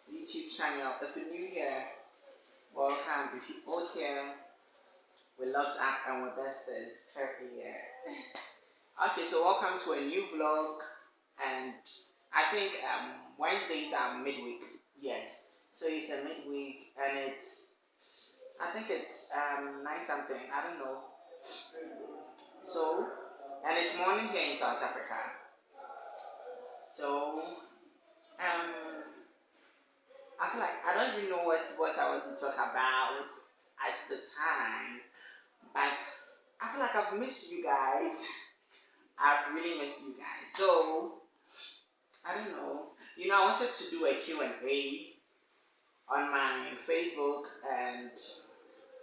YouTube channel. If you're new here, welcome. If you're old here, we love that and we're besties. Here. Okay, so welcome to a new vlog, and I think Wednesdays are midweek. Yes, so it's a midweek, and I think it's 9 something. I don't know. So, and it's morning here in South Africa. So I feel like I don't even know what I want to talk about at the time, but I feel like I've missed you guys. I've really missed you guys. So I don't know. I wanted to do a Q&A on my Facebook and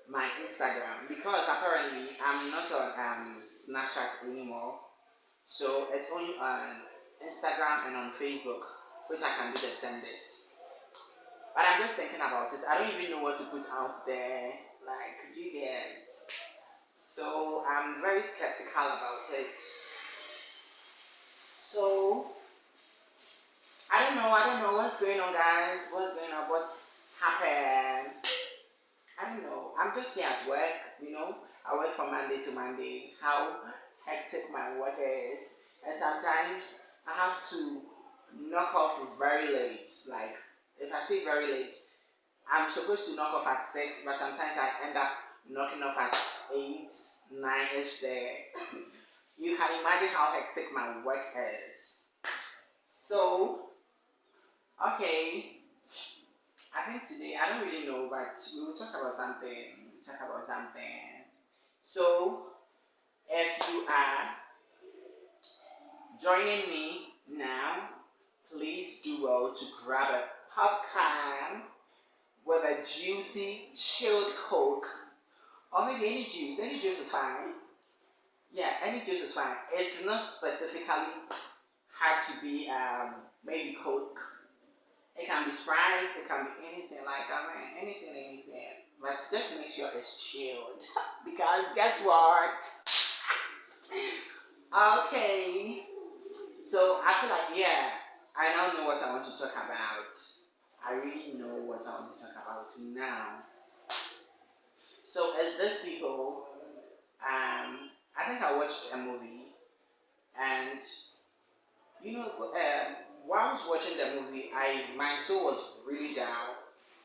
my Instagram because apparently I'm not on Snapchat anymore. So it's only on Instagram and on Facebook, which I can do the send it. But I'm just thinking about it. I don't even know what to put out there. Like, do you get? So I'm very skeptical about it. So I don't know what's going on, guys. What's going on? What's happened? I don't know. I'm just here at work. I work from Monday to Monday. How hectic my work is. And sometimes I have to knock off very late. Like, if I say very late, I'm supposed to knock off at 6, but sometimes I end up knocking off at 8, 9-ish there. You can imagine how hectic my work is. So, okay, I think today, I don't really know, but we will talk about something. So, if you are joining me now, please do well to grab a popcorn with a juicy, chilled Coke, or maybe any juice. Any juice is fine. Yeah, any juice is fine. It's not specifically have to be maybe Coke. It can be Sprite. It can be anything. Anything. But just make sure it's chilled. Because guess what? Okay. So I feel like I now know what I want to talk about. I really know what I want to talk about now. So as this people, I think I watched a movie, and while I was watching the movie, my soul was really down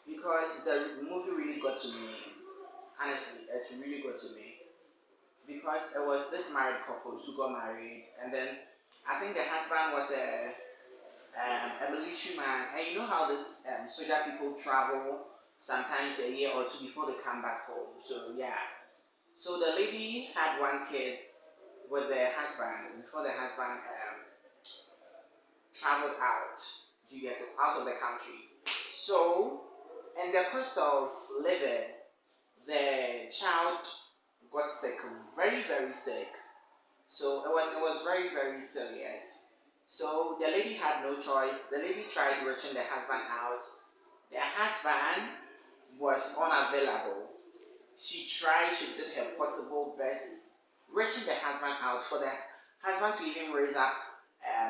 because the movie really got to me. Honestly, it really got to me because it was this married couple who got married, and then I think the husband was a military man, and you know how this soldier people travel sometimes a year or two before they come back home. So yeah, so the lady had one kid with the husband before the husband traveled out. Do you get it? Out of the country. So, in the course of living, the child got sick, very very sick. So it was very very serious. So the lady had no choice. The lady tried reaching the husband out. The husband was unavailable. She tried, she did her possible best, reaching the husband out for the husband to even raise up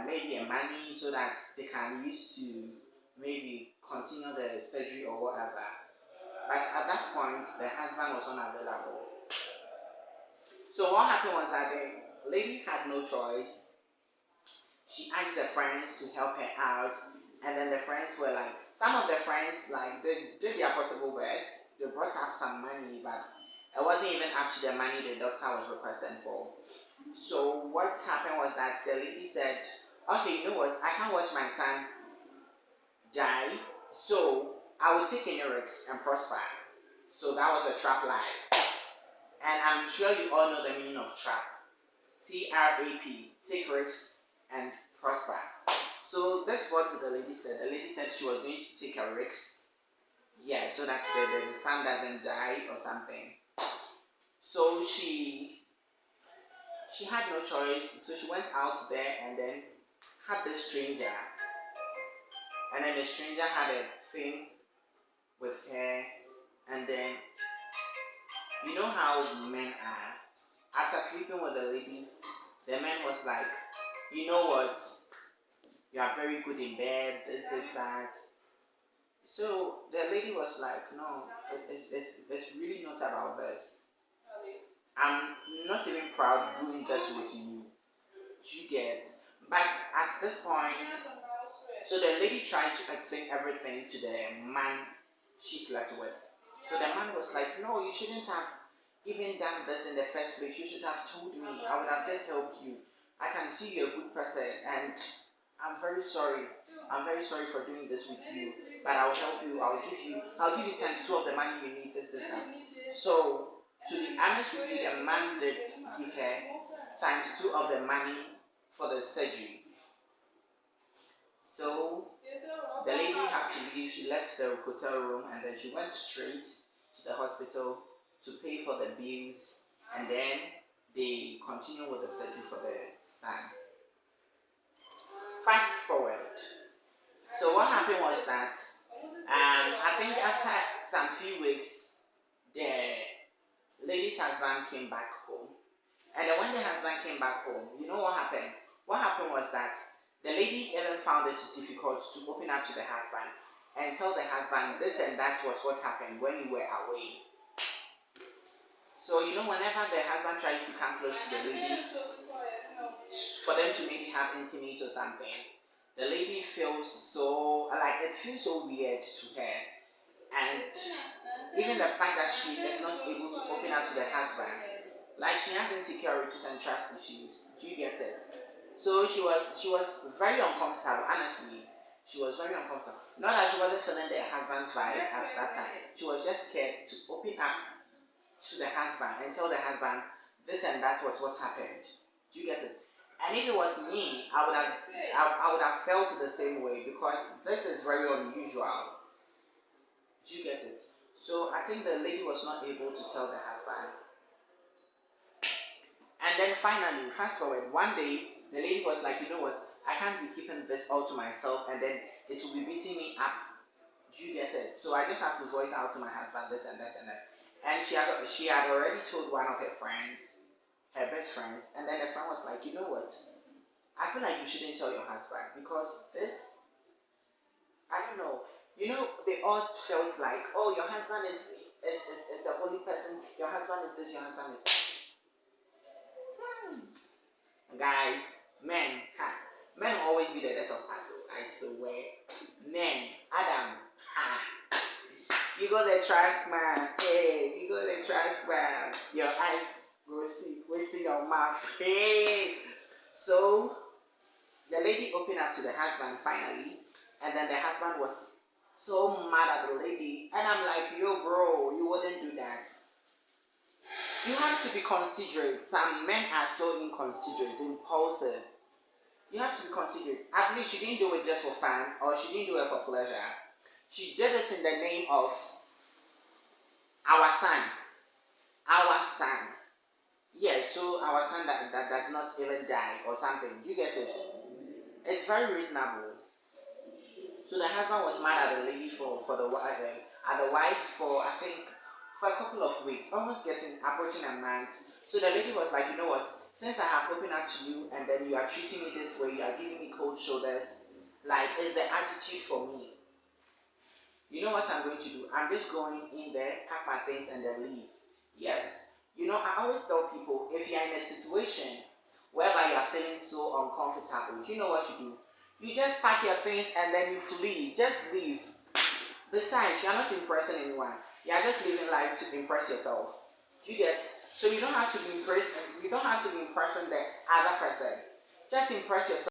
maybe a money so that they can use to maybe continue the surgery or whatever. But at that point, the husband was unavailable. So what happened was that the lady had no choice. She asked her friends to help her out, and then the friends were like, some of the friends like they did their possible best. They brought up some money, but it wasn't even up to the money the doctor was requesting for. So what happened was that the lady said, "Okay, you know what? I can't watch my son die, so I will take any risks and prosper." So that was a trap life, and I'm sure you all know the meaning of trap. TRAP, take risks and prosper. So that's what the lady said. The lady said she was going to take a risk, yeah, so that the son doesn't die or something. So she had no choice. So she went out there and then had this stranger, and then the stranger had a thing with her, and then you know how men are. After sleeping with the lady, the man was like, "You know what? You are very good in bed, this, that." So the lady was like, no, it's really not about this. I'm not even proud doing this with you. You get. But at this point, so the lady tried to explain everything to the man she slept with. So the man was like, no, you shouldn't have even done this in the first place. You should have told me. I would have just helped you. I can see you're a good person and I'm very sorry. I'm very sorry for doing this with you. But I'll help you. I'll give you times two of the money you need, this, that. So to be honest with you, the man did give her times two of the money for the surgery. So the lady had to leave. She left the hotel room and then she went straight to the hospital to pay for the bills, and then they continue with the surgery for the son. Fast forward. So what happened was that I think after some few weeks, the lady's husband came back home. And then when the husband came back home, you know what happened? What happened was that the lady even found it difficult to open up to the husband and tell the husband this and that was what happened when you were away. So you know, whenever the husband tries to come close to the lady for them to maybe have intimate or something, the lady feels so like it feels so weird to her. And even the fact that she is not able to open up to the husband, like she has insecurities and trust issues. Do you get it? So she was very uncomfortable. Honestly, she was very uncomfortable. Not that she wasn't feeling the husband's vibe at that time. She was just scared to open up to the husband and tell the husband this and that was what happened. Do you get it? And if it was me, I would have felt the same way because this is very unusual. Do you get it? So I think the lady was not able to tell the husband. And then finally, fast forward, one day the lady was like, you know what? I can't be keeping this all to myself and then it will be beating me up. Do you get it? So I just have to voice out to my husband this and that and that. And she had already told one of her friends, her best friends, and then the friend was like, you know what? I feel like you shouldn't tell your husband because this, I don't know. You know, they all felt like, oh, your husband is a holy person. Your husband is this. Your husband is that. Guys, men, men will always be the death of us. I swear, men, Adam, you go the trust man. Hey, you go the trust man. Your eyes go see, wait till your mouth. Hey, so the lady opened up to the husband finally, and then the husband was so mad at the lady, and I'm like, yo, bro, you wouldn't do that. You have to be considerate. Some men are so inconsiderate, impulsive. You have to be considerate. At least she didn't do it just for fun, or she didn't do it for pleasure. She did it in the name of our son. Our son. Yeah, so our son that does not even die or something. You get it? It's very reasonable. So the husband was mad at the lady for the at the wife for I think for a couple of weeks, almost getting approaching a month. So the lady was like, you know what? Since I have opened up to you and then you are treating me this way, you are giving me cold shoulders, like it's the attitude for me. You know what I'm going to do? I'm just going in there, pack my things, and then leave. Yes. You know, I always tell people if you're in a situation whereby you are feeling so uncomfortable, do you know what you do? You just pack your things and then you flee. Just leave. Besides, you're not impressing anyone. You're just living life to impress yourself. You get so you don't have to be impressing the other person. Just impress yourself.